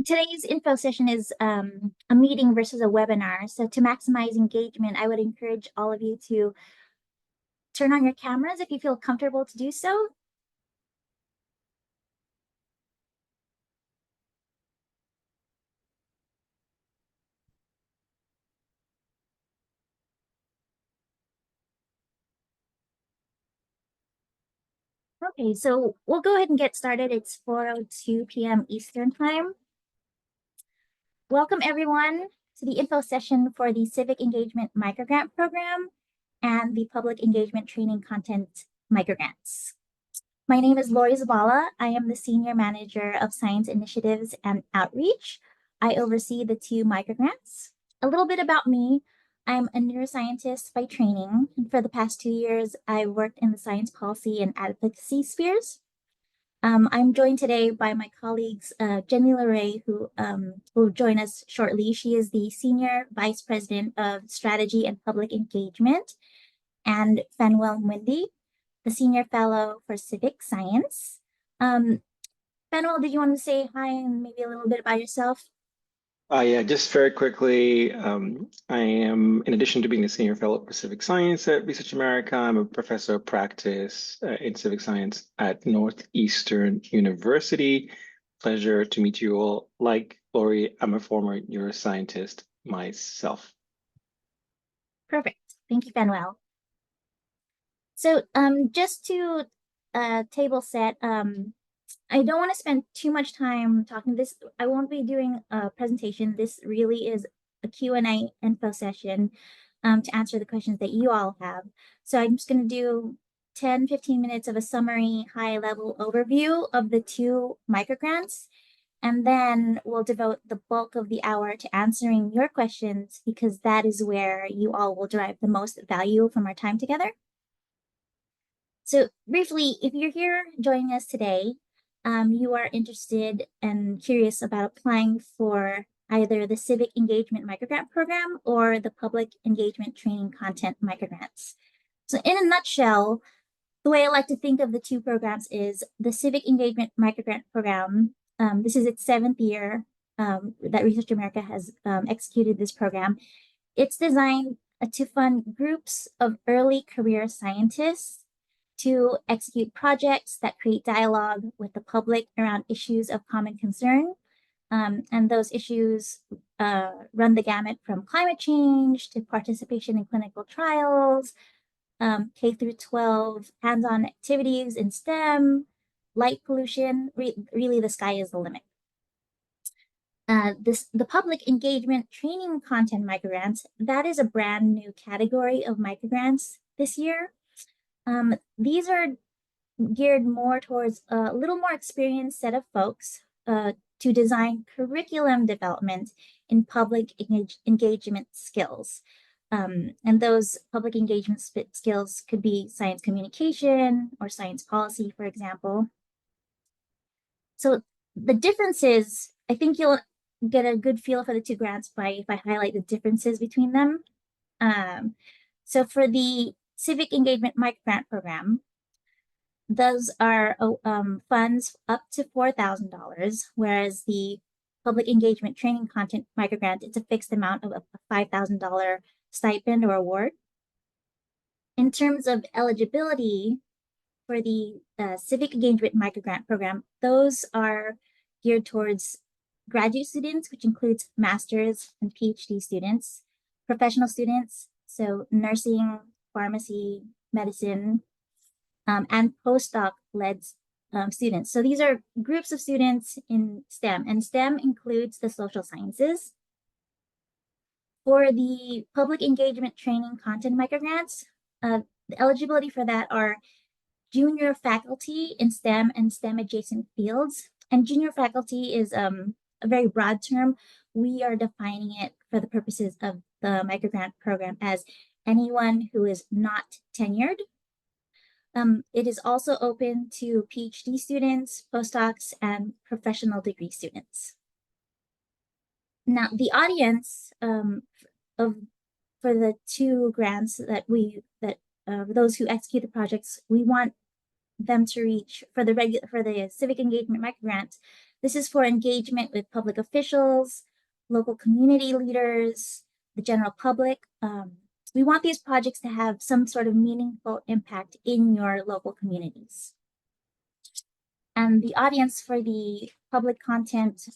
Today's info session is a meeting versus a webinar. So to maximize engagement, I would encourage all of you to turn on your cameras if you feel comfortable to do so. Okay, so we'll go ahead and get started. It's 4:02 p.m. Eastern Time. Welcome everyone to the info session for the Civic Engagement Microgrant Program and the Public Engagement Training Content Microgrants. My name is Lori Zabala. I am the Senior Manager of Science Initiatives and Outreach. I oversee the two microgrants. A little bit about me. I'm a neuroscientist by training, and for the past 2 years, I've worked in the science policy and advocacy spheres. I'm joined today by my colleagues, Jenny LeRae, who will join us shortly. She is the Senior Vice President of Strategy and Public Engagement, and Fanuel Mwindi, the Senior Fellow for Civic Science. Fanuel, did you want to say hi and maybe a little bit about yourself? Yeah, just very quickly, I am, in addition to being a senior fellow for civic science at Research America, I'm a professor of practice in civic science at Northeastern University. Pleasure to meet you all. Like Lori, I'm a former neuroscientist myself. Perfect. Thank you, Fanuel. So just to table set, I don't want to spend too much time talking this. I won't be doing a presentation. This really is a Q&A info session to answer the questions that you all have. So I'm just going to do 10-15 minutes of a summary high-level overview of the two microgrants, and then we'll devote the bulk of the hour to answering your questions because that is where you all will derive the most value from our time together. So briefly, if you're here joining us today, you are interested and curious about applying for either the Civic Engagement Microgrant Program or the Public Engagement Training Content Microgrants. So in a nutshell, the way I like to think of the two programs is the Civic Engagement Microgrant Program. This is its 7th year that Research America has executed this program. It's designed to fund groups of early career scientists to execute projects that create dialogue with the public around issues of common concern. And those issues run the gamut from climate change to participation in clinical trials, K through 12 hands-on activities in STEM, light pollution, really the sky is the limit. The public engagement training content microgrants, that is a brand new category of microgrants this year. These are geared more towards a little more experienced set of folks to design curriculum development in public engagement skills. And those public engagement skills could be science communication or science policy, for example. So the differences, I think you'll get a good feel for the two grants if I highlight the differences between them. So for the Civic Engagement Microgrant Program, those are funds up to $4,000, whereas the Public Engagement Training Content Microgrant, it's a fixed amount of a $5,000 stipend or award. In terms of eligibility for the Civic Engagement Microgrant Program, those are geared towards graduate students, which includes master's and PhD students, professional students, so nursing, pharmacy, medicine, and postdoc-led students. So these are groups of students in STEM, and STEM includes the social sciences. For the public engagement training content microgrants, the eligibility for that are junior faculty in STEM and STEM adjacent fields. And junior faculty is a very broad term. We are defining it for the purposes of the microgrant program as anyone who is not tenured. It is also open to PhD students, postdocs, and professional degree students. Now, the audience for the two grants that those who execute the projects, we want them to reach for the Civic Engagement Microgrant. This is for engagement with public officials, local community leaders, the general public. We want these projects to have some sort of meaningful impact in your local communities. And the audience for the public content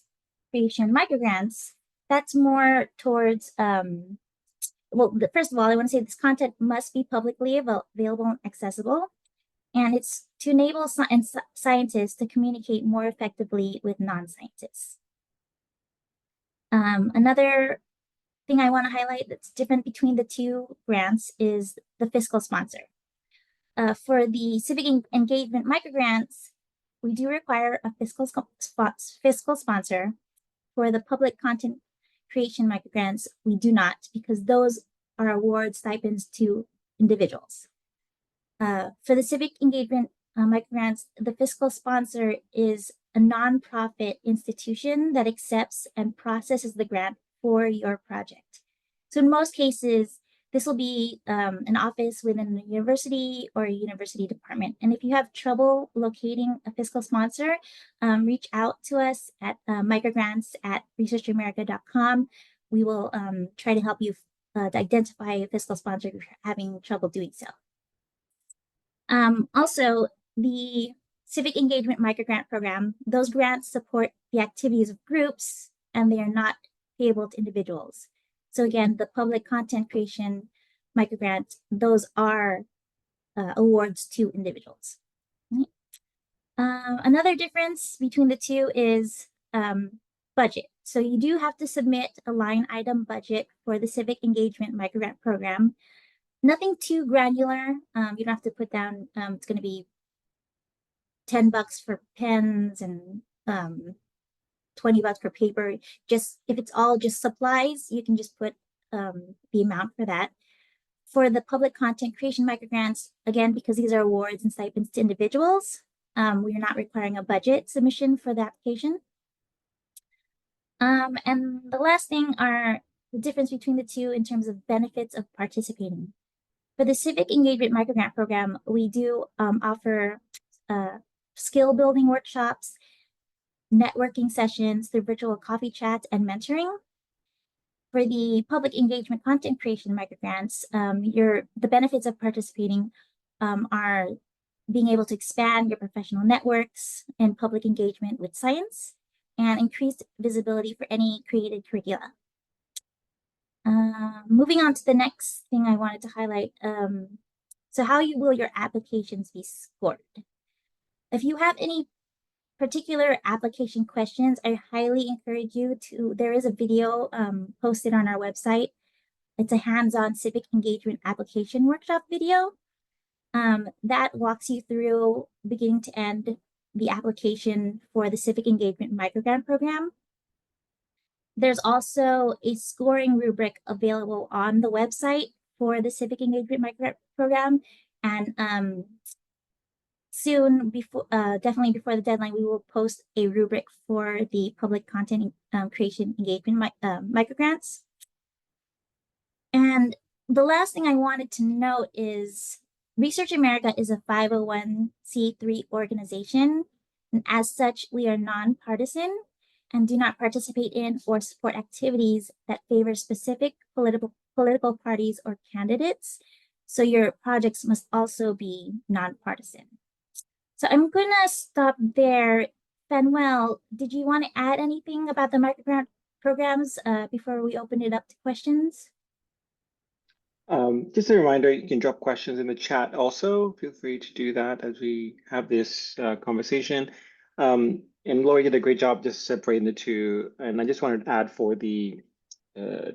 creation microgrants, that's more towards, well, first of all, I want to say this content must be publicly available and accessible. And it's to enable scientists to communicate more effectively with non-scientists. Another thing I want to highlight that's different between the two grants is the fiscal sponsor. For the civic engagement microgrants, we do require a fiscal sponsor. For the public content creation microgrants, we do not, because those are award stipends to individuals. For the civic engagement microgrants, the fiscal sponsor is a nonprofit institution that accepts and processes the grant for your project. So in most cases, this will be an office within a university or a university department. And if you have trouble locating a fiscal sponsor, reach out to us at microgrants@researchamerica.com. We will try to help you to identify a fiscal sponsor if you're having trouble doing so. Also, the Civic Engagement Microgrant Program, those grants support the activities of groups and they are not payable to individuals. So again, the public content creation microgrant, those are awards to individuals. Another difference between the two is budget. So you do have to submit a line item budget for the Civic Engagement Microgrant Program. Nothing too granular. You don't have to put down, it's going to be $10 for pens and $20 for paper. Just if it's all just supplies, you can just put the amount for that. For the public content creation microgrants, again, because these are awards and stipends to individuals, we are not requiring a budget submission for the application. And the last thing are the difference between the two in terms of benefits of participating. For the Civic Engagement Microgrant Program, we do offer skill building workshops, networking sessions through virtual coffee chats, and mentoring. For the Public Engagement Content Creation Microgrants, the benefits of participating are being able to expand your professional networks and public engagement with science and increased visibility for any created curricula. Moving on to the next thing I wanted to highlight. So how will your applications be scored? If you have any particular application questions, I highly encourage you to, there is a video posted on our website. It's a hands-on civic engagement application workshop video that walks you through beginning to end the application for the Civic Engagement Microgrant Program. There's also a scoring rubric available on the website for the Civic Engagement Microgrant Program. And soon, definitely before the deadline, we will post a rubric for the public content creation engagement microgrants. And the last thing I wanted to note is Research America is a 501c3 organization. And as such, we are nonpartisan and do not participate in or support activities that favor specific political parties or candidates. So your projects must also be nonpartisan. So I'm gonna stop there. Fanuel, did you want to add anything about the microgrant programs before we open it up to questions? Just a reminder, you can drop questions in the chat also. Feel free to do that as we have this conversation. And Lori did a great job just separating the two. And I just wanted to add for the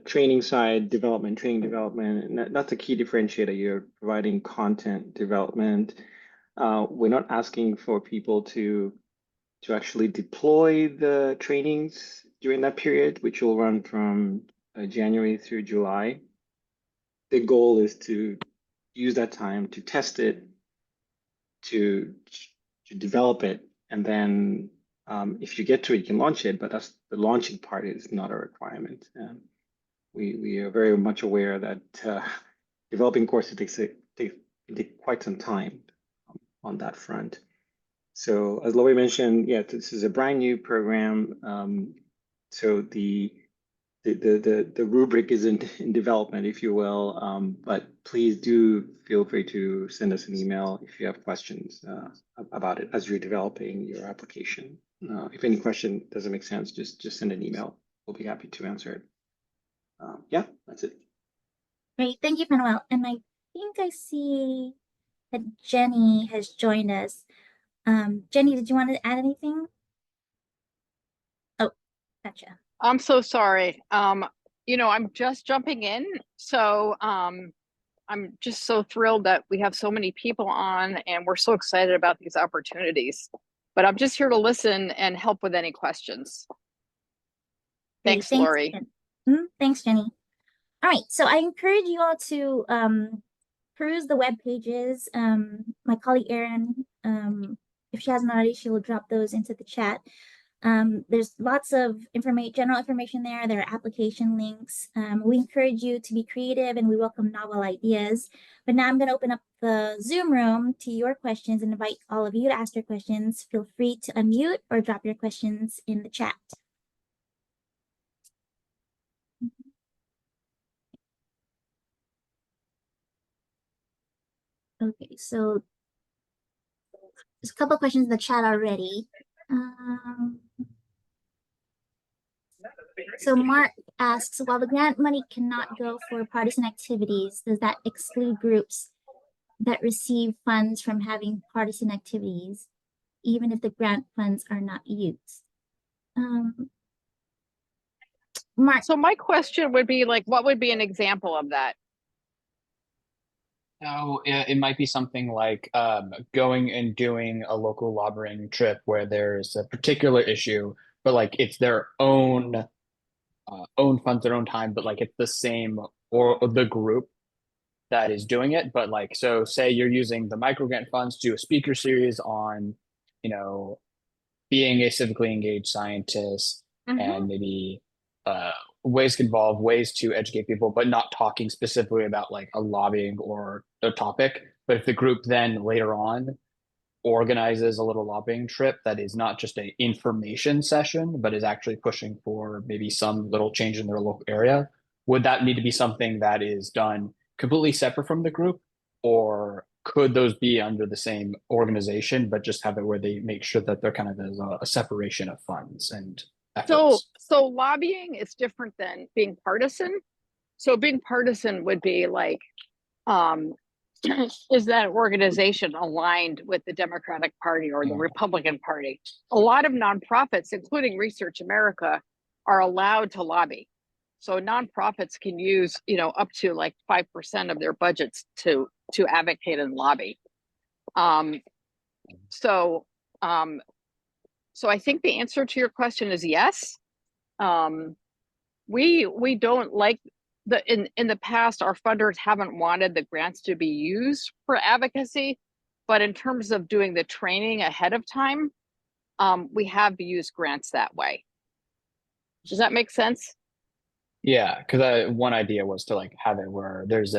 training side, training development, and that's a key differentiator. You're providing content development. We're not asking for people to actually deploy the trainings during that period, which will run from January through July. The goal is to use that time to test it, to develop it, and then if you get to it, you can launch it. But that's the launching part is not a requirement. We are very much aware that developing courses take quite some time on that front. So as Lori mentioned, yeah, this is a brand new program. So the rubric is in development, if you will. But please do feel free to send us an email if you have questions about it as you're developing your application. If any question doesn't make sense, just send an email. We'll be happy to answer it. Yeah, that's it. Great, thank you, Manuel. And I think I see that Jenny has joined us. Jenny, did you want to add anything? Oh, gotcha. I'm so sorry. I'm just jumping in, so I'm just so thrilled that we have so many people on and we're so excited about these opportunities. But I'm just here to listen and help with any questions. Great, Thanks, thanks, Lori. Thanks, Jenny. All right, so I encourage you all to peruse the web pages. My colleague Erin, if she hasn't already, she will drop those into the chat. There's lots of general information there. There are application links. We encourage you to be creative and we welcome novel ideas. But now I'm going to open up the Zoom room to your questions and invite all of you to ask your questions. Feel free to unmute or drop your questions in the chat. Okay, so there's a couple of questions in the chat already. So Mark asks, while the grant money cannot go for partisan activities, does that exclude groups that receive funds from having partisan activities, even if the grant funds are not used? Mark. So my question would be like, what would be an example of that? So it might be something like going and doing a local lobbying trip where there's a particular issue, but like it's their own funds, their own time, but like it's the same or the group that is doing it. But like, so say you're using the microgrant funds to do a speaker series on, you know, being a civically engaged scientist and maybe ways to involve, ways to educate people, but not talking specifically about like a lobbying or a topic. But if the group then later on organizes a little lobbying trip that is not just an information session, but is actually pushing for maybe some little change in their local area, would that need to be something that is done completely separate from the group? Or could those be under the same organization, but just have it where they make sure that there kind of is a separation of funds and efforts? So lobbying is different than being partisan. So being partisan would be like, is that organization aligned with the Democratic Party or the Republican Party? A lot of nonprofits, including Research America, are allowed to lobby. So nonprofits can use, up to like 5% of their budgets to advocate and lobby. So I think the answer to your question is yes. We don't like in the past, our funders haven't wanted the grants to be used for advocacy, but in terms of doing the training ahead of time, we have used grants that way. Does that make sense? Yeah, because one idea was to like have it where there's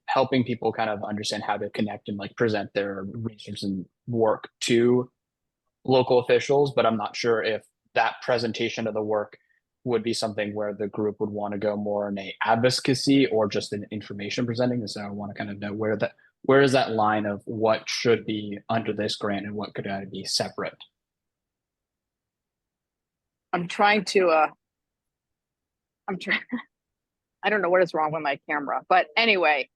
helping people kind of understand how to connect and like present their research and work to local officials, but I'm not sure if that presentation of the work would be something where the group would want to go more in a advocacy or just an information presenting. So I want to kind of know where is that line of what should be under this grant and what could be separate. I'm trying. I don't know what is wrong with my camera, but anyway,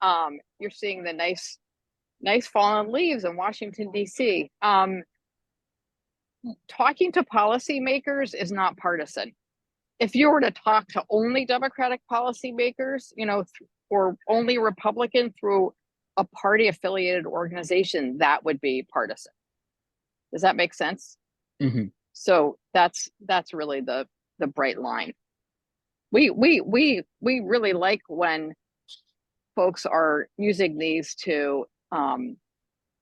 you're seeing the nice fallen leaves in Washington, D.C. Talking to policymakers is not partisan. If you were to talk to only Democratic policymakers, or only Republican through a party affiliated organization, that would be partisan. Does that make sense? Mm-hmm. So that's really the bright line. We really like when folks are using these to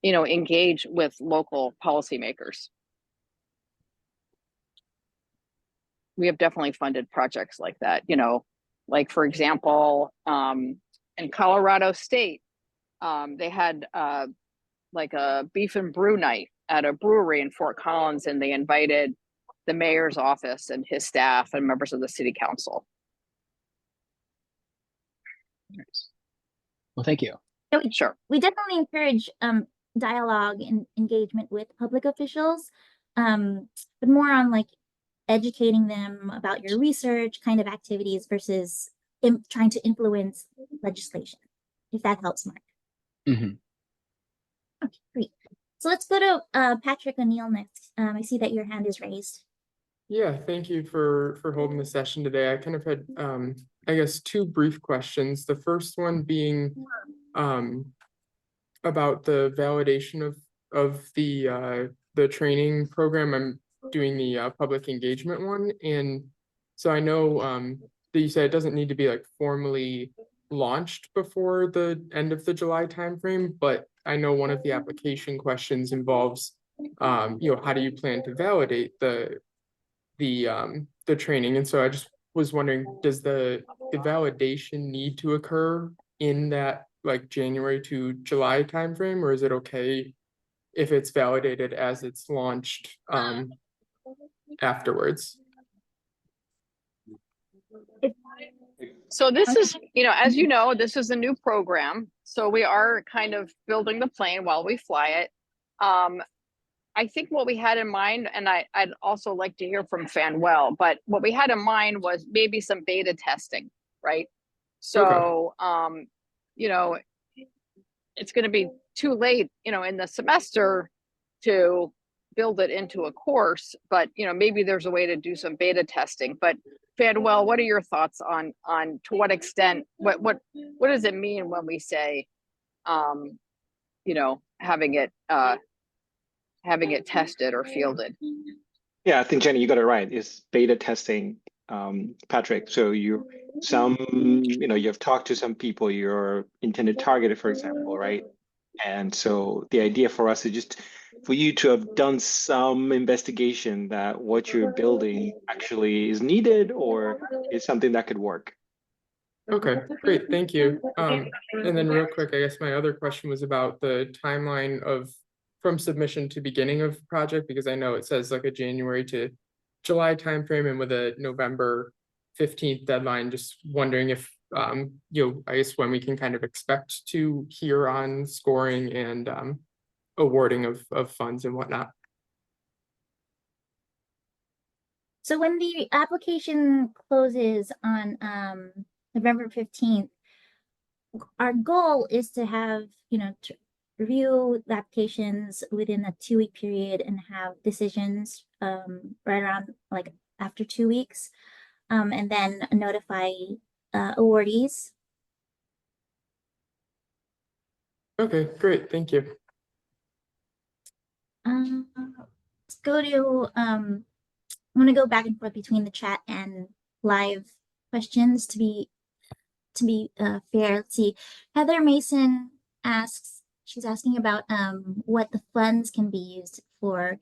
engage with local policymakers. We have definitely funded projects like that, like for example, in Colorado State, they had like a beef and brew night at a brewery in Fort Collins, and they invited the mayor's office and his staff and members of the city council. Nice. Well, thank you. Sure. We definitely encourage dialogue and engagement with public officials, but more on like educating them about your research kind of activities versus trying to influence legislation, if that helps, Mark. Mm-hmm. Okay, great. So let's go to Patrick O'Neill next. I see that your hand is raised. Yeah, thank you for holding the session today. I kind of had I guess two brief questions. The first one being about the validation of the training program. I'm doing the public engagement one, and so I know that you said it doesn't need to be like formally launched before the end of the July timeframe, but I know one of the application questions involves how do you plan to validate the training? And so I just was wondering, does the validation need to occur in that like January to July timeframe, or is it okay if it's validated as it's launched afterwards? So this is, as you know, this is a new program. So we are kind of building the plane while we fly it. I think what we had in mind, and I'd also like to hear from Fanwell, but what we had in mind was maybe some beta testing, right? So, it's going to be too late, in the semester to build it into a course, but, maybe there's a way to do some beta testing. But Fanwell, what are your thoughts on to what extent, what does it mean when we say, having it tested or fielded? Yeah, I think Jenny, you got it right. It's beta testing, Patrick. So you've talked to some people, your intended target, for example, right? And so the idea for us is just for you to have done some investigation that what you're building actually is needed or is something that could work. Okay, great, thank you. And then real quick, I guess my other question was about the timeline from submission to beginning of project, because I know it says like a January to July timeframe and with a November 15th deadline. Just wondering if I guess when we can kind of expect to hear on scoring and awarding of funds and whatnot. So when the application closes on November 15th, our goal is to have, to review the applications within a 2-week period and have decisions right around like after 2 weeks, and then notify awardees. Okay, great, thank you. Let's go to I'm gonna go back and forth between the chat and live questions to be fair. Let's see. Heather Mason asks, she's asking about what the funds can be used for.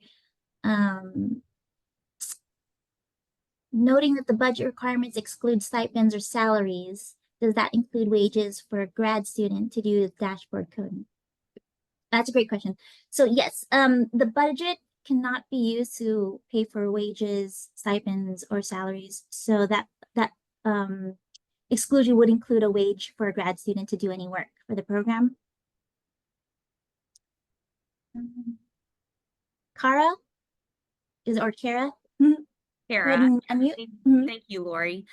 Noting that the budget requirements exclude stipends or salaries, does that include wages for a grad student to do dashboard coding? That's a great question. So yes, the budget cannot be used to pay for wages, stipends, or salaries. So that exclusion would include a wage for a grad student to do any work for the program. Kara or Kara? Kara, Unmute. thank you, Lori.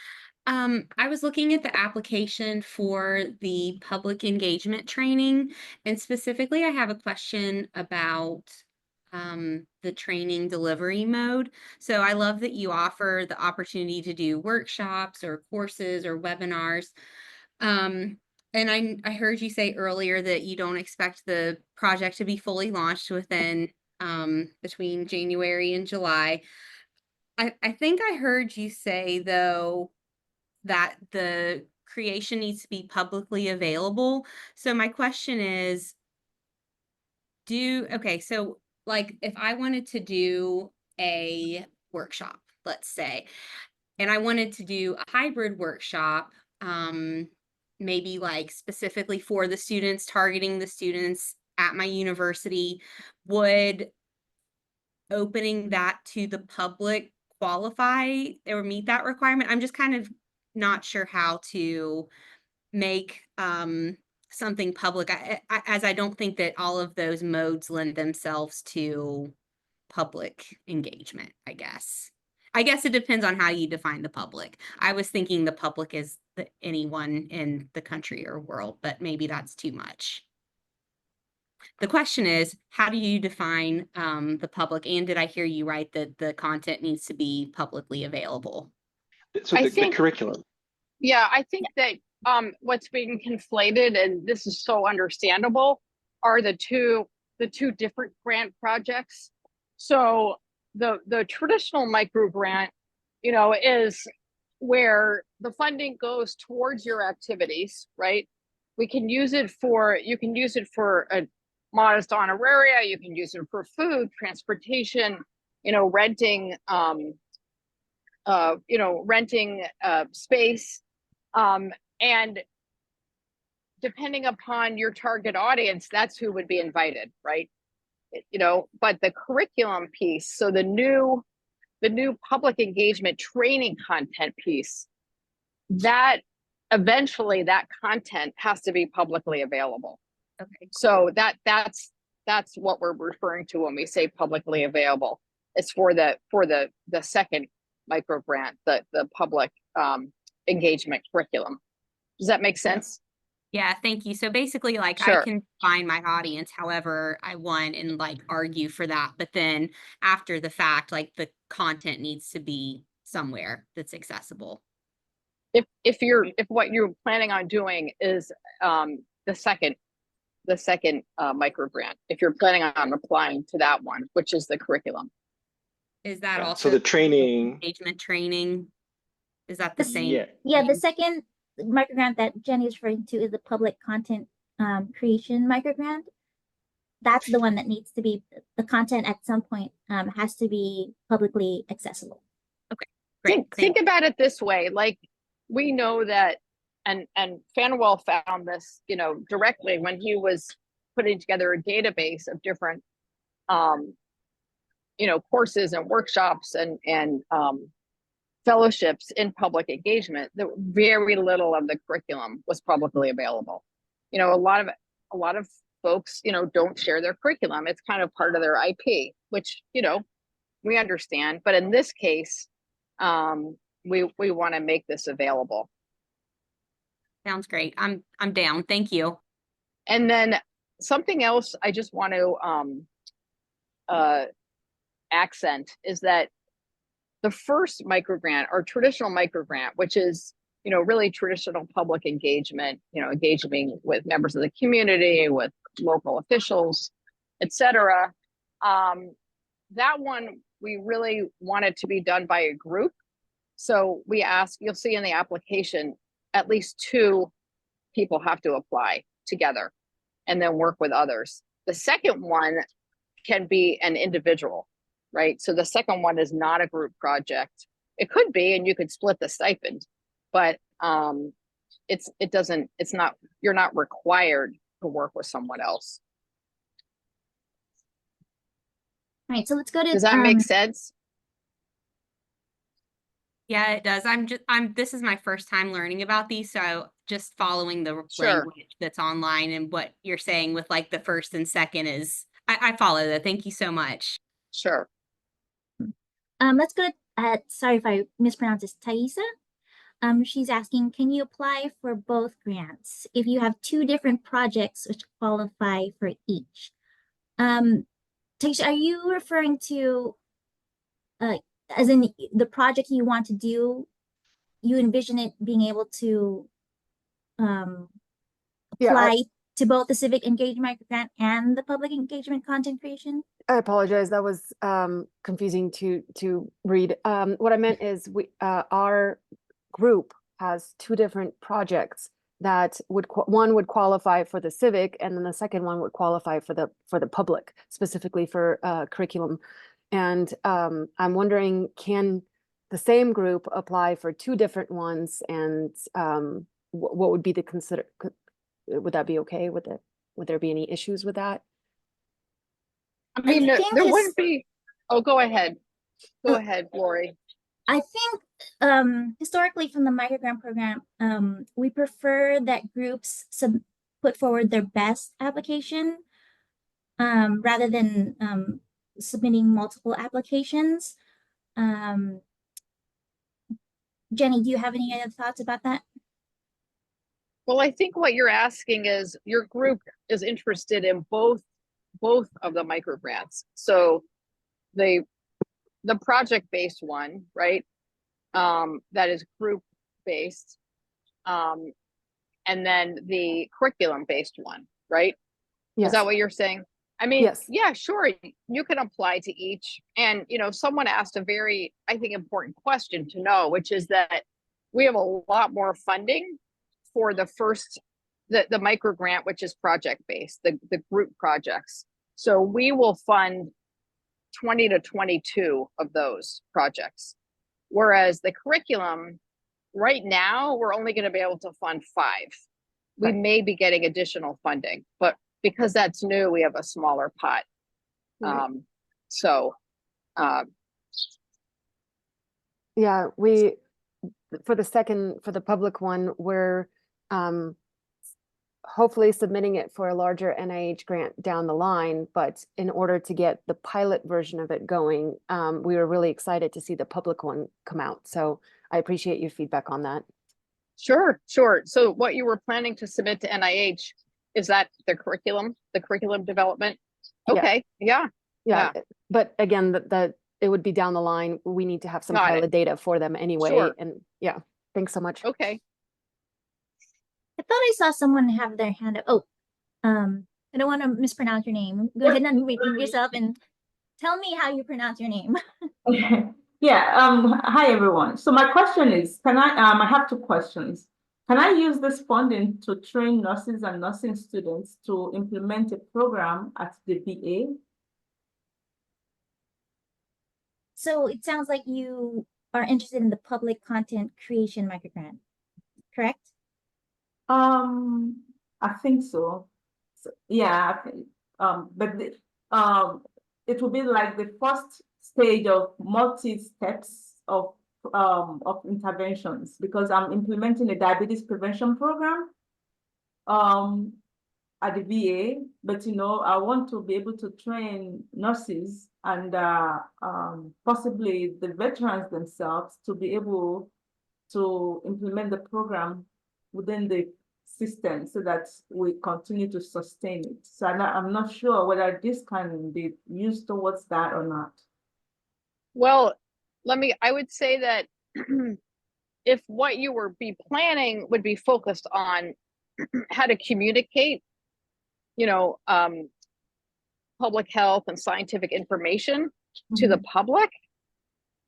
I was looking at the application for the public engagement training, and specifically I have a question about the training delivery mode. So I love that you offer the opportunity to do workshops or courses or webinars. And I heard you say earlier that you don't expect the project to be fully launched within between January and July. I think I heard you say, though, that the creation needs to be publicly available. So my question is, so like if I wanted to do a workshop, let's say, and I wanted to do a hybrid workshop, maybe like specifically for the students, targeting the students at my university, would opening that to the public qualify or meet that requirement? I'm just kind of not sure how to make something public, as I don't think that all of those modes lend themselves to public engagement, I guess. I guess it depends on how you define the public. I was thinking the public is anyone in the country or world, but maybe that's too much. The question is, how do you define the public? And did I hear you right that the content needs to be publicly available? So I the think- curriculum. Yeah, I think that what's being conflated, and this is so understandable, are the two different grant projects. So the traditional micro grant, you know, is where the funding goes towards your activities, right? You can use it for a modest honoraria, you can use it for food, transportation, you know, renting space. And depending upon your target audience, that's who would be invited, right? You know, but the curriculum piece, so the new public engagement training content piece, that eventually that content has to be publicly available. Okay. So that's what we're referring to when we say publicly available. It's for the second micro grant, the public engagement curriculum. Does that make sense? Yeah, thank you. So basically, like, Sure. I can find my audience however I want and like argue for that. But then after the fact, like the content needs to be somewhere that's accessible. If what you're planning on doing is the second micro grant, if you're planning on applying to that one, which is the curriculum. Is that Yeah, also so the training. engagement training? Is that the same? Yeah, the second microgrant that Jenny is referring to is the public content creation microgrant. That's the one that needs to be, the content at some point has to be publicly accessible. Okay, great. Think about it this way, like we know that, and Fanuel found this, you know, directly when he was putting together a database of different you know, courses and workshops and fellowships in public engagement, that very little of the curriculum was publicly available. You know, a lot of folks, you know, don't share their curriculum. It's kind of part of their IP, which, you know, we understand. But in this case, we want to make this available. Sounds great. I'm down. Thank you. And then something else I just want to accent is that the first microgrant, or traditional microgrant, which is, you know, really traditional public engagement, you know, engaging with members of the community, with local officials, etc. That one, we really want it to be done by a group. So we ask, you'll see in the application, at least 2 people have to apply together and then work with others. The second one can be an individual, right? So the second one is not a group project. It could be, and you could split the stipend, but you're not required to work with someone else. All right, so let's go to. Does that make sense? Yeah, it does. This is my first time learning about these, so just following the Sure. language that's online and what you're saying with like the first and second is, I follow that. Thank you so much. Sure. Let's go to, sorry if I mispronounce this, Thaisa. She's asking, can you apply for both grants if you have 2 different projects which qualify for each? Thaisa, are you referring to, as in the project you want to do, you envision it being able to apply to both the civic engagement grant and the public engagement content creation? I apologize. That was confusing to read. What I meant is our group has 2 different projects that one would qualify for the civic, and then the second one would qualify for the public, specifically for curriculum. And I'm wondering, can the same group apply for 2 different ones? And what would be would that be okay with it? Would there be any issues with that? I mean, think there his- wouldn't be. Oh, go ahead. Go Uh, ahead, Lori. I think historically from the microgrant program, we prefer that groups put forward their best application rather than submitting multiple applications. Jenny, do you have any other thoughts about that? Well, I think what you're asking is your group is interested in both of the microgrants. So the project-based one, right? That is group-based, and then the curriculum-based one, right? Yes. Is that what you're saying? I mean, Yes. yeah, sure. You can apply to each. And, someone asked a very, I think, important question to know, which is that we have a lot more funding for the first, the microgrant, which is project-based, the group projects. So we will fund 20 to 22 of those projects. Whereas the curriculum, right now, we're only going to be able to fund 5. We may be getting additional funding, but because that's new, we have a smaller pot. Right. Yeah, for the public one, we're hopefully submitting it for a larger NIH grant down the line, but in order to get the pilot version of it going, we were really excited to see the public one come out. So I appreciate your feedback on that. Sure. So what you were planning to submit to NIH, is that the curriculum development? Okay, yeah. But again, that it would be down the line. We need to have some Got it. pilot data for them anyway. Sure. And yeah, thanks so much. Okay. I thought I saw someone have their hand up. Oh, I don't want to mispronounce your name. Go ahead and unmute yourself and tell me how you pronounce your name. Yeah, hi everyone. So my question is, I have 2 questions. Can I use this funding to train nurses and nursing students to implement a program at the VA? So it sounds like you are interested in the public content creation microgrant, correct? I think so. Yeah, but it will be like the first stage of multi-steps of interventions, because I'm implementing a diabetes prevention program at the VA, but I want to be able to train nurses and possibly the veterans themselves to be able to implement the program within the system so that we continue to sustain it. So I'm not sure whether this can be used towards that or not. Well, I would say that if what you would be planning would be focused on how to communicate, public health and scientific information to the public,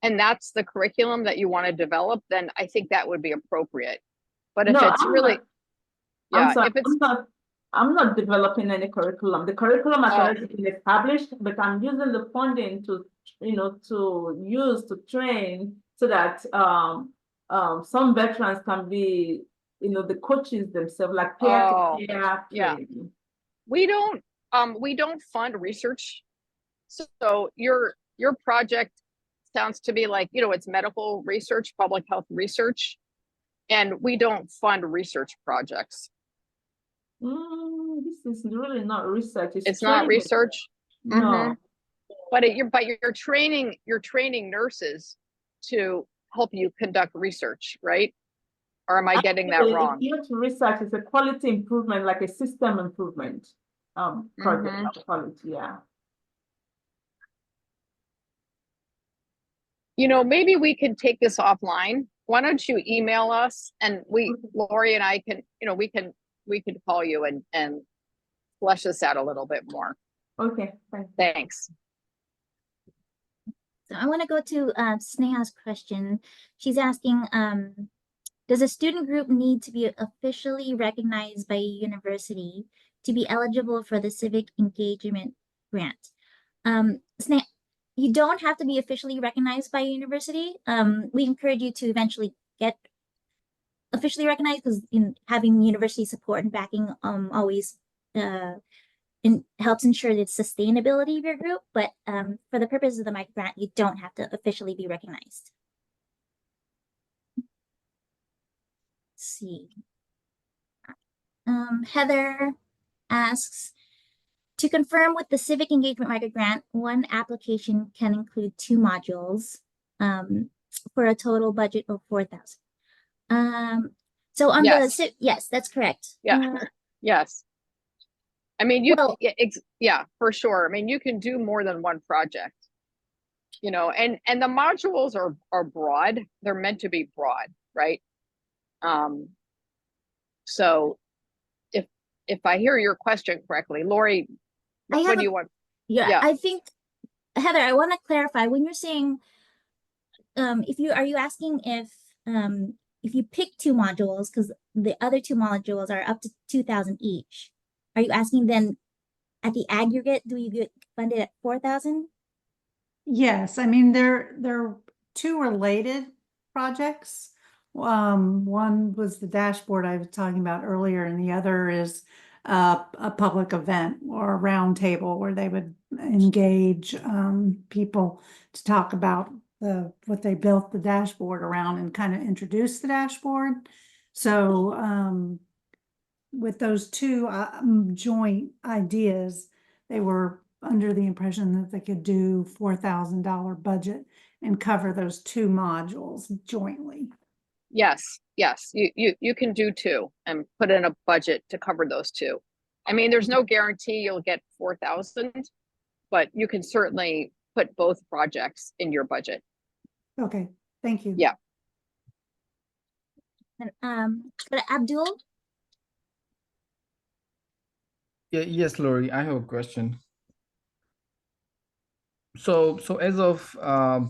and that's the curriculum that you want to develop, then I think that would be appropriate. But if it's really, I'm sorry, I'm not developing any curriculum. The curriculum has already been established, but I'm using the funding to use to train so that some veterans can be, the coaches themselves, like peer-to-peer training. We don't fund research. So your project sounds to me like, it's medical research, public health research, and we don't fund research projects. This is really not research. It's not research. No. But you're training nurses to help you conduct research, right? Or am I getting that wrong? It's not research, it's a quality improvement, like a system improvement project. Quality, yeah. Maybe we can take this offline. Why don't you email us, and Lori and I can, we can call you and flesh this out a little bit more. Okay, thanks. So I want to go to Sneha's question. She's asking, does a student group need to be officially recognized by a university to be eligible for the civic engagement grant? Sneha, you don't have to be officially recognized by a university. We encourage you to eventually get officially recognized, because having university support and backing always helps ensure the sustainability of your group, but for the purpose of the microgrant, you don't have to officially be recognized. Let's see. Heather asks, to confirm with the Civic Engagement Microgrant, one application can include 2 modules for a total budget of 4,000. So on Yes. yes, that's correct. Yeah. Yes. I mean, yeah, for sure. I mean, you can do more than one project, you know, and the modules are broad. They're meant to be broad, right? So if I hear your question correctly, Lori, what do you want? Yeah, I think, Heather, I want to clarify when you're saying, are you asking if you pick 2 modules, because the other 2 modules are up to 2,000 each, are you asking then at the aggregate, do you get funded at 4,000? Yes, I mean, they're 2 related projects. One was the dashboard I was talking about earlier, and the other is a public event or a round table where they would engage people to talk about what they built the dashboard around and kind of introduce the dashboard. So with those 2 joint ideas, they were under the impression that they could do $4,000 budget and cover those 2 modules jointly. Yes, you can do 2 and put in a budget to cover those 2. I mean, there's no guarantee you'll get 4,000, but you can certainly put both projects in your budget. Okay, thank you. Yeah. But Abdul? Yeah, yes, Lori, I have a question. So as of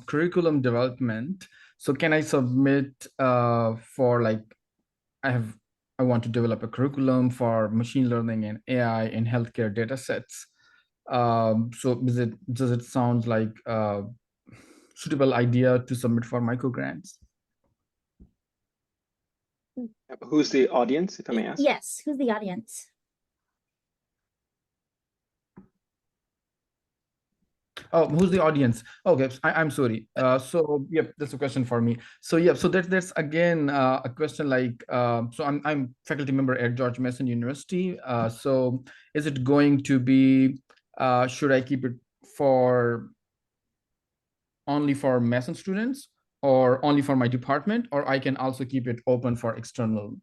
curriculum development, so can I submit for like, I want to develop a curriculum for machine learning and AI in healthcare data sets. So does it sound like a suitable idea to submit for microgrants? Who's the audience, if I may ask? Yes, who's the audience? Oh, who's the audience? Okay, I'm sorry. So yep, that's a question for me. So yeah, so that's again a question like, so I'm faculty member at George Mason University. So is it going to be, should I keep it for only for Mason students or only for my department, or I can also keep it open for external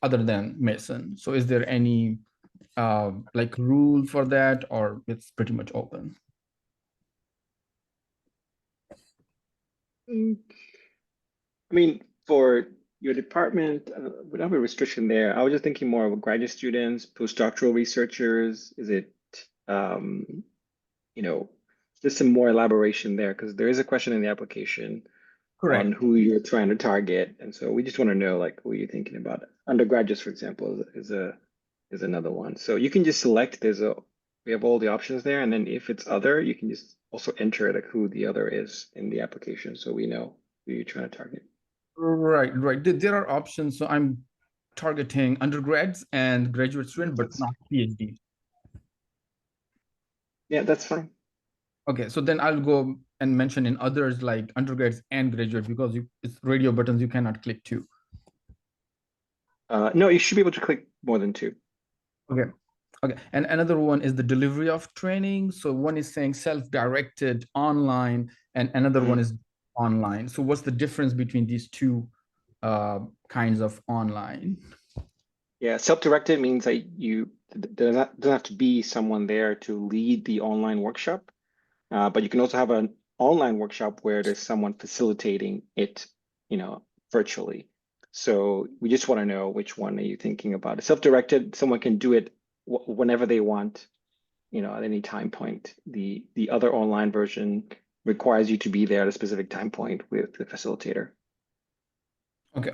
other than Mason? So is there any like rule for that, or it's pretty much open? I mean, for your department, we don't have a restriction there. I was just thinking more of graduate students, postdoctoral researchers. Is it, you know, just some more elaboration there, because there is a question in the application on who you're trying to target, and so we just want to know like who you're thinking about. Undergraduates, for example, is another one. So you can just select. We have all the options there, and then if it's other, you can just also enter like who the other is in the application, so we know who you're trying to target. Right. There are options. So I'm targeting undergrads and graduate students, but not PhD. Yeah, that's fine. Okay, so then I'll go and mention in others like undergrads and graduates, because it's radio buttons, you cannot click 2. No, you should be able to click more than 2. Okay. And another one is the delivery of training. So one is saying self-directed online, and another one is online. So what's the difference between these 2 kinds of online? Yeah, self-directed means that there doesn't have to be someone there to lead the online workshop, but you can also have an online workshop where there's someone facilitating it, virtually. So we just want to know which one are you thinking about. Self-directed, someone can do it whenever they want, at any time point. The other online version requires you to be there at a specific time point with the facilitator. Okay,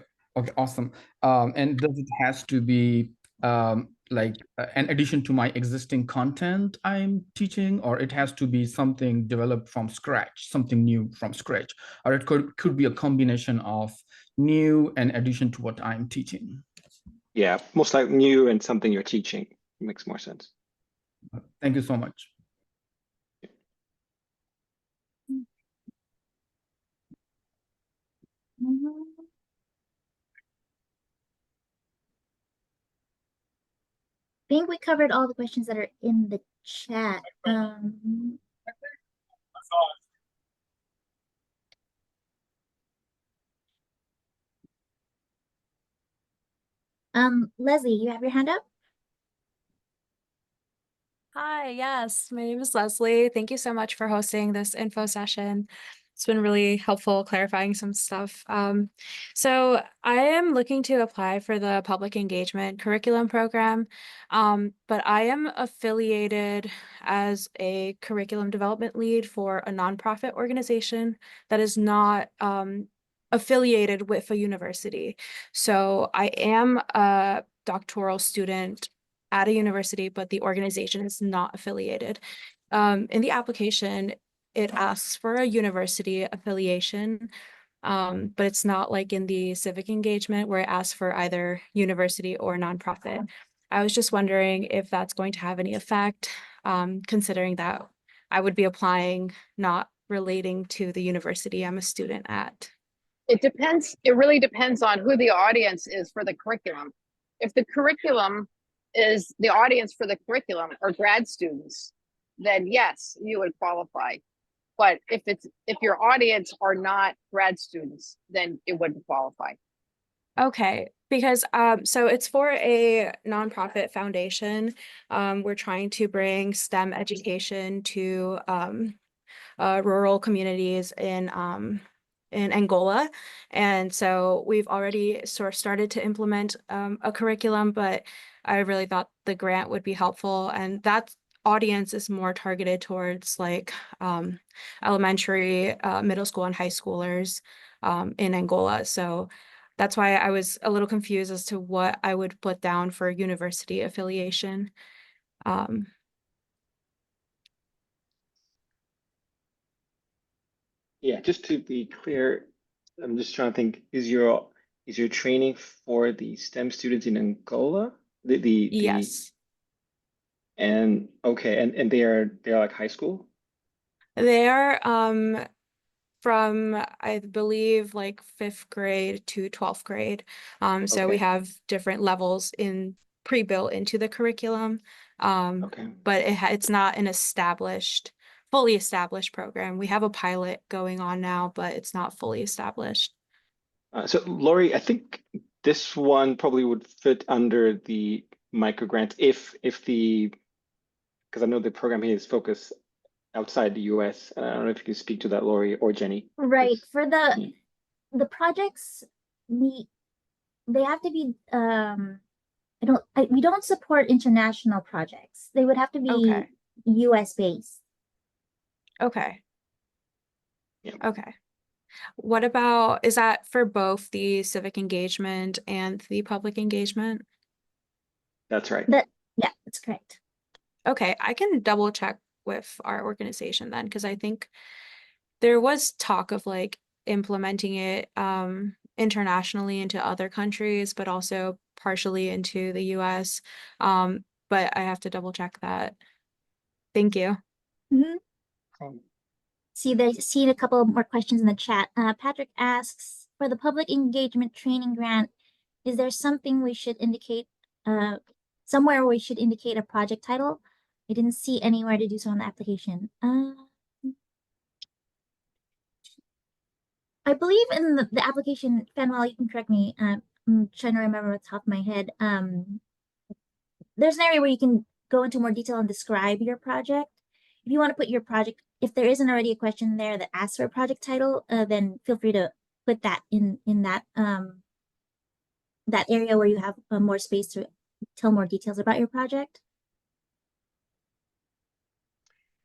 awesome. And does it has to be like an addition to my existing content I'm teaching, or it has to be something developed from scratch, something new from scratch, or it could be a combination of new and addition to what I'm teaching? Yeah, most likely new and something you're teaching. makes more sense. Thank you so much. I think we covered all the questions that are in the chat. Leslie, you have your hand up? Hi, yes, my name is Leslie. Thank you so much for hosting this info session. It's been really helpful clarifying some stuff. So I am looking to apply for the public engagement curriculum program, but I am affiliated as a curriculum development lead for a nonprofit organization that is not affiliated with a university. So I am a doctoral student at a university, but the organization is not affiliated. In the application, it asks for a university affiliation, but it's not like in the civic engagement where it asks for either university or nonprofit. I was just wondering if that's going to have any effect, considering that I would be applying not relating to the university I'm a student at. It depends. It really depends on who the audience is for the curriculum. If the curriculum is the audience for the curriculum or grad students, then yes, you would qualify. But if your audience are not grad students, then it wouldn't qualify. Okay, because so it's for a nonprofit foundation. We're trying to bring STEM education to rural communities in Angola. And so we've already sort of started to implement a curriculum, but I really thought the grant would be helpful. And that audience is more targeted towards like elementary, middle school and high schoolers in Angola. So that's why I was a little confused as to what I would put down for university affiliation. Yeah, just to be clear, I'm just trying to think, is your training for the STEM students in Angola? Yes. And okay, and they're like high school? They're from, I believe, like 5th grade to 12th grade. So we Okay. have different levels in pre-built into the curriculum. Okay. But it's not an fully established program. We have a pilot going on now, but it's not fully established. So Lori, I think this one probably would fit under the microgrant if because I know the program here is focused outside the US. I don't know if you can speak to that, Lori or Jenny. Right. Yes. For the projects, they have to be we don't support international projects. They would have to be Okay. US based. Okay. Yeah. Okay. What about, is that for both the civic engagement and the public engagement? That's right. Yeah, that's correct. Okay, I can double check with our organization then, because I think there was talk of like implementing it internationally into other countries, but also partially into the US. But I have to double check that. Thank you. Seen a couple more questions in the chat. Patrick asks, for the public engagement training grant, is there something we should indicate, somewhere we should indicate a project title? I didn't see anywhere to do so on the application. I believe in the application, Fanuel, you can correct me. I'm trying to remember off the top of my head. There's an area where you can go into more detail and describe your project. If you want to put your project, if there isn't already a question there that asks for a project title, then feel free to put that in that that area where you have more space to tell more details about your project.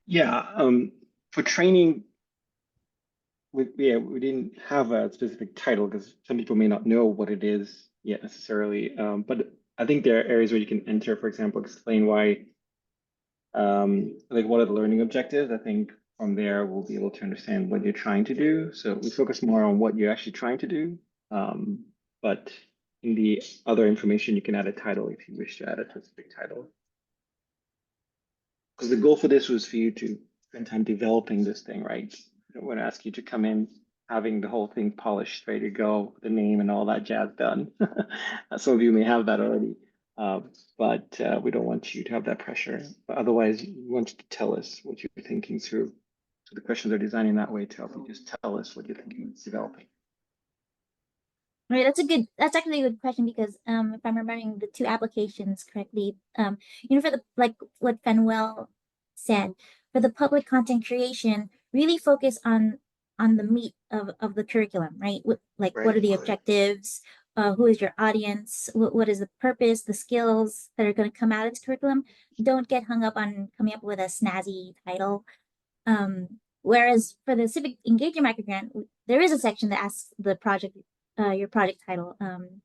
Yeah, for training, we didn't have a specific title because some people may not know what it is yet necessarily. But I think there are areas where you can enter, for example, explain why, like what are the learning objectives. I think from there we'll be able to understand what you're trying to do. So we focus more on what you're actually trying to do. But in the other information, you can add a title if you wish to add a specific title. because the goal for this was for you to spend time developing this thing, right? I don't want to ask you to come in having the whole thing polished, ready to go, the name and all that jazz done. Some of you may have that already, but we don't want you to have that pressure. But otherwise, we want you to tell us what you're thinking through. So the questions are designed in that way to help you just tell us what you're thinking is developing. Right, that's actually a good question because if I'm remembering the two applications correctly, for the like what Fenwell said, for the public content creation, really focus on the meat of the curriculum, right? What are the objectives? Who is your audience? What is the purpose? The skills that are going to come out of this curriculum. Don't get hung up on coming up with a snazzy title. Whereas for the civic engagement microgrant, there is a section that asks the project your project title, and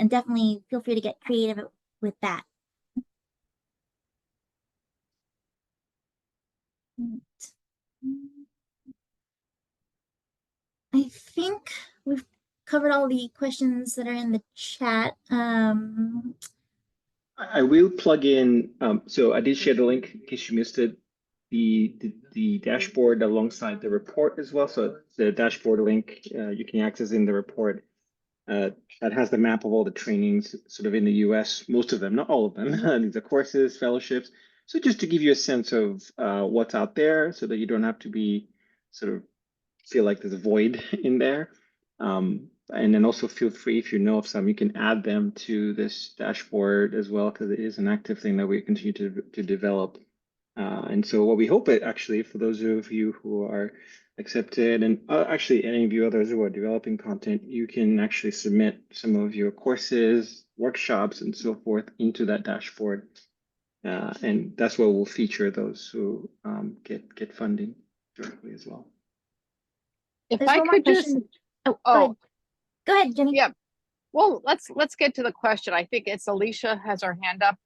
definitely feel free to get creative with that. I think we've covered all the questions that are in the chat. I will plug in, so I did share the link in case you missed it, the dashboard alongside the report as well. So the dashboard link you can access in the report that has the map of all the trainings sort of in the US, most of them, not all of them, these are courses, fellowships. So just to give you a sense of what's out there so that you don't have to be sort of feel like there's a void in there. And then also feel free, if you know of some, you can add them to this dashboard as well, because it is an active thing that we continue to develop. And so what we hope it actually, for those of you who are accepted, and actually any of you others who are developing content, you can actually submit some of your courses, workshops, and so forth into that dashboard. And that's where we'll feature those who get funding directly as well. If There's I one more could just, question. Go ahead, Jenny. yeah. Well, let's get to the question. I think it's Alicia has her hand up.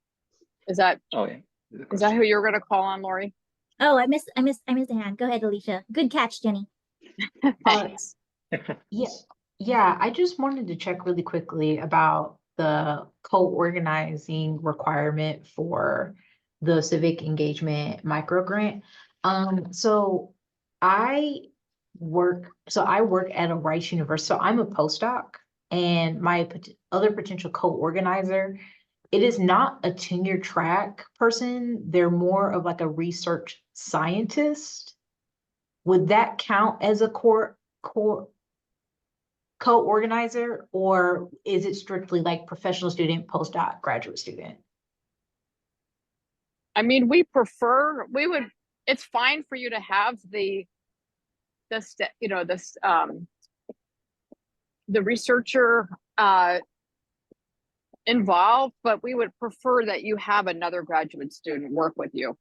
Is that who you're going to call on, Lori? Oh, I missed a hand. Go ahead, Alicia. Good catch, Jenny. Thanks. Yeah, I just wanted to check really quickly about the co-organizing requirement for the civic engagement microgrant. So I work at a Rice University. So I'm a postdoc, and my other potential co-organizer, it is not a tenure track person. They're more of like a research scientist. Would that count as a co-organizer, or is it strictly like professional student, postdoc, graduate student? I mean, it's fine for you to have the researcher involved, but we would prefer that you have another graduate student work with you.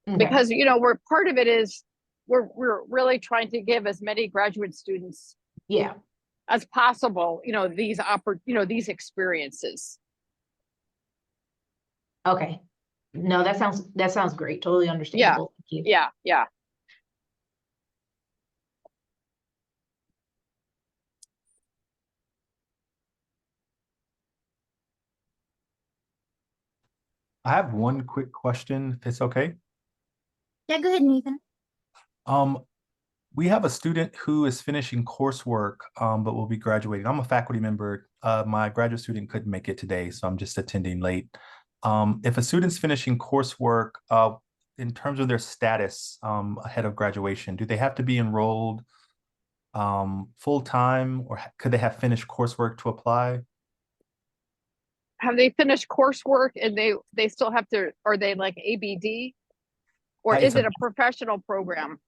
Okay. Because we're part of it is we're really trying to give as many graduate students as possible these experiences. Okay, no, that sounds great. Totally understandable. Thank you. Yeah. I have one quick question, if it's okay. Yeah, go ahead, Nathan. We have a student who is finishing coursework, but will be graduating. I'm a faculty member. My graduate student couldn't make it today, so I'm just attending late. If a student's finishing coursework, in terms of their status ahead of graduation, do they have to be enrolled full-time, or could they have finished coursework to apply? Have they finished coursework and they still have to, are they like ABD? Or is it a professional program?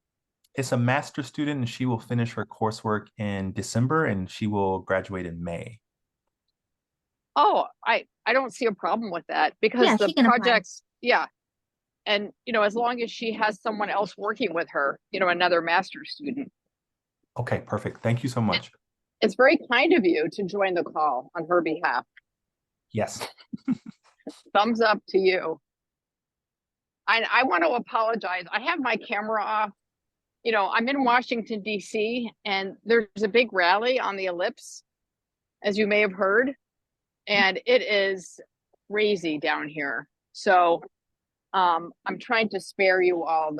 It's a master's student, and she will finish her coursework in December, and she will graduate in May. Oh, I don't see a problem with that, because the projects, and as long as she has someone else working with her, another master's student. Okay, perfect. Thank you so much. It's very kind of you to join the call on her behalf. Yes. Thumbs up to you. I want to apologize. I have my camera off. I'm in Washington, D.C., and there's a big rally on the Ellipse, as you may have heard, and it is crazy down here. So I'm trying to spare you all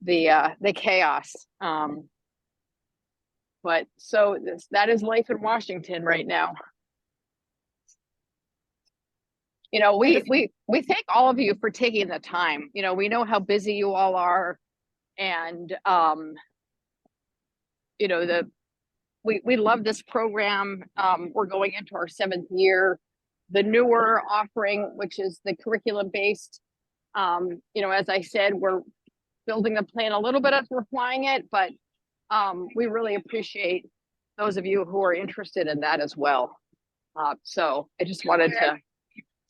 the chaos. But so that is life in Washington right now. You know, we thank all of you for taking the time. You know, we know how busy you all are, and you know, we love this program. We're going into our 7th year. The newer offering, which is the curriculum based, you know, as I said, we're building the plan a little bit as we're flying it, but we really appreciate those of you who are interested in that as well. So I just wanted to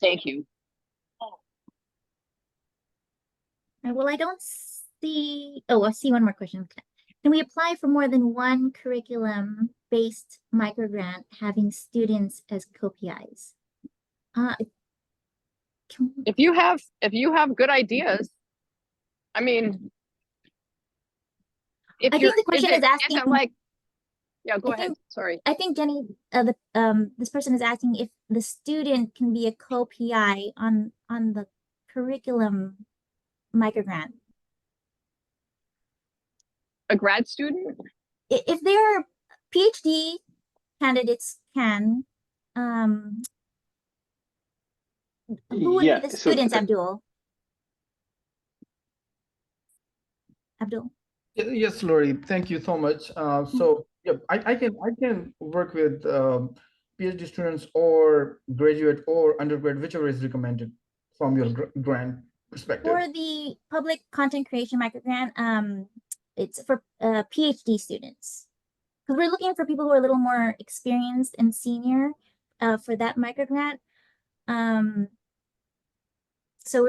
thank you. Well, I don't see, oh, I see one more question. Can we apply for more than one curriculum-based microgrant having students as co-PIs? If you have good ideas, I mean, if I think the question is asking, like, yeah, go ahead. Sorry. I think Jenny, this person is asking if the student can be a co-PI on the curriculum microgrant. A grad student? If they're PhD candidates can, who would be the students, Abdul? Abdul? Yes, Lori, thank you so much. So yeah, I can work with PhD students or graduate or undergrad, whichever is recommended from your grant perspective. For the public content creation microgrant, it's for PhD students. Because we're looking for people who are a little more experienced and senior for that microgrant. So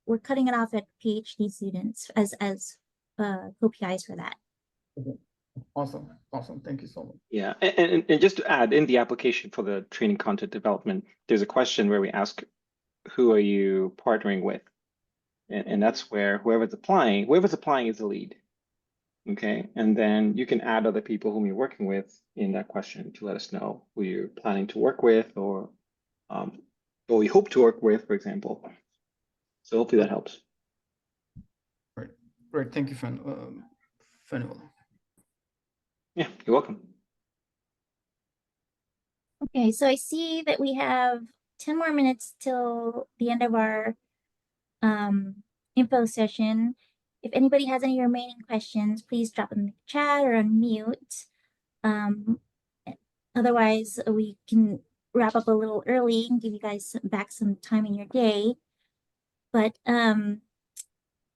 we're cutting it off at PhD students as co-PIs for that. Awesome. Thank you so much. Yeah, and just to add, in the application for the training content development, there's a question where we ask, who are you partnering with? And that's where whoever's applying is the lead. Okay, and then you can add other people whom you're working with in that question to let us know who you're planning to work with, or you hope to work with, for example. So hopefully that helps. Right. Thank you, Fanuel. Yeah, you're welcome. Okay, so I see that we have 10 more minutes till the end of our info session. If anybody has any remaining questions, please drop them in the chat or unmute. Otherwise, we can wrap up a little early and give you guys back some time in your day. But I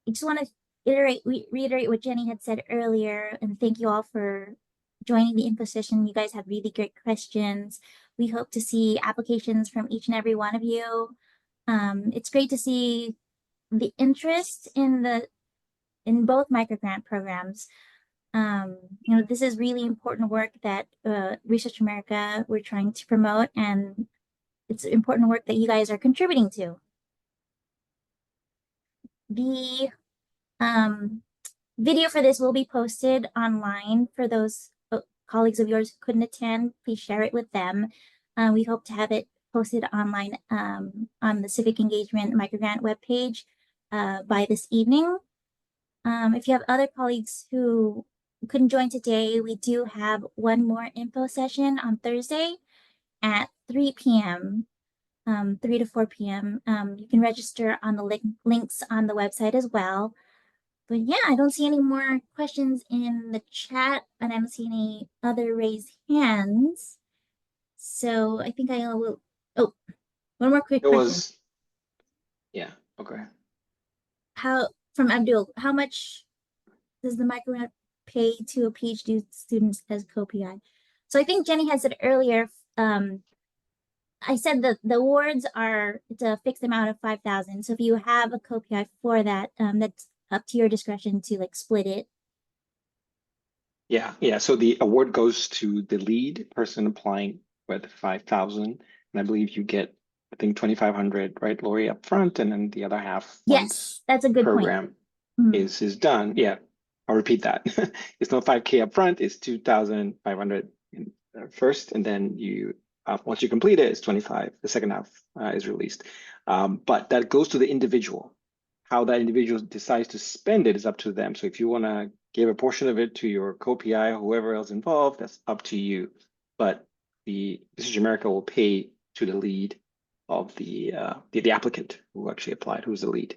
just want to reiterate what Jenny had said earlier, and thank you all for joining the info session. You guys have really great questions. We hope to see applications from each and every one of you. It's great to see the interest in both microgrant programs. You know, this is really important work that Research America we're trying to promote, and it's important work that you guys are contributing to. The video for this will be posted online for those colleagues of yours who couldn't attend. Please share it with them. We hope to have it posted online on the Civic Engagement Microgrant webpage by this evening. If you have other colleagues who couldn't join today, we do have one more info session on Thursday at 3 p.m. 3 to 4 p.m. You can register on the links on the website as well. But yeah, I don't see any more questions in the chat, and I don't see any other raised hands. So I think I will. Oh, one more quick question. Yeah. Okay. From Abdul, how much does the microgrant pay to a PhD student as co-PI? So I think Jenny had said earlier. I said that the awards are, it's a fixed amount of 5,000. So if you have a co-PI for that, that's up to your discretion to like split it. Yeah. So the award goes to the lead person applying with 5,000, and I believe you get, I think, 2,500, right, Lori, up front, and then the other half. Yes, that's a good program point. is done. Yeah, I'll repeat that. It's not 5K up front. It's 2,500 first, and then you Once you complete it, it's 25. The second half is released. But that goes to the individual. How that individual decides to spend it is up to them. So if you want to give a portion of it to your co-PI or whoever else involved, that's up to you. But the Research America will pay to the lead of the applicant who actually applied, who's the lead.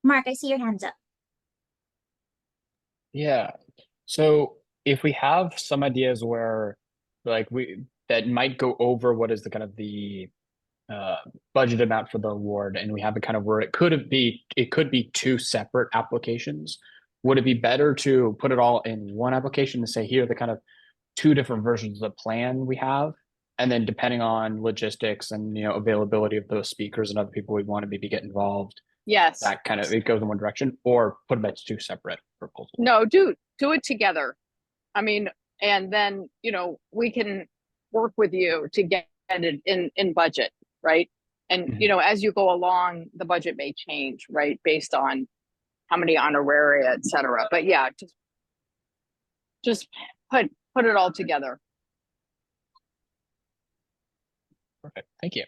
Mark, I see your hands up. Yeah. So if we have some ideas where like that might go over what is the kind of the budget amount for the award, and we have it kind of where it could be two separate applications. Would it be better to put it all in one application to say here are the kind of two different versions of the plan we have, and then depending on logistics and availability of those speakers and other people we want to maybe get involved, Yes. that kind of it goes in one direction, or put them as two separate proposals? No, do it together. I mean, and then we can work with you to get it in budget, right? And as you go along, the budget may change, right, based on how many honoraria, et cetera. But yeah, just put it all together. Perfect. Thank you.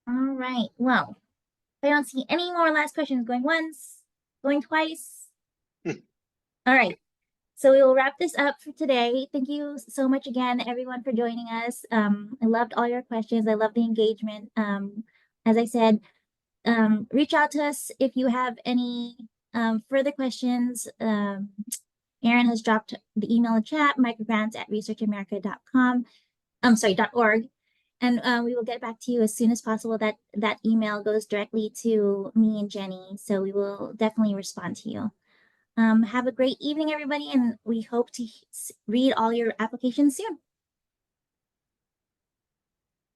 All right. Well, I don't see any more last questions going once, going twice. All right. So we will wrap this up for today. Thank you so much again, everyone, for joining us. I loved all your questions. I love the engagement. As I said, reach out to us if you have any further questions. Erin has dropped the email in chat, microgrants@researchamerica.com. .org. And we will get back to you as soon as possible. That email goes directly to me and Jenny, so we will definitely respond to you. Have a great evening, everybody, and we hope to read all your applications soon.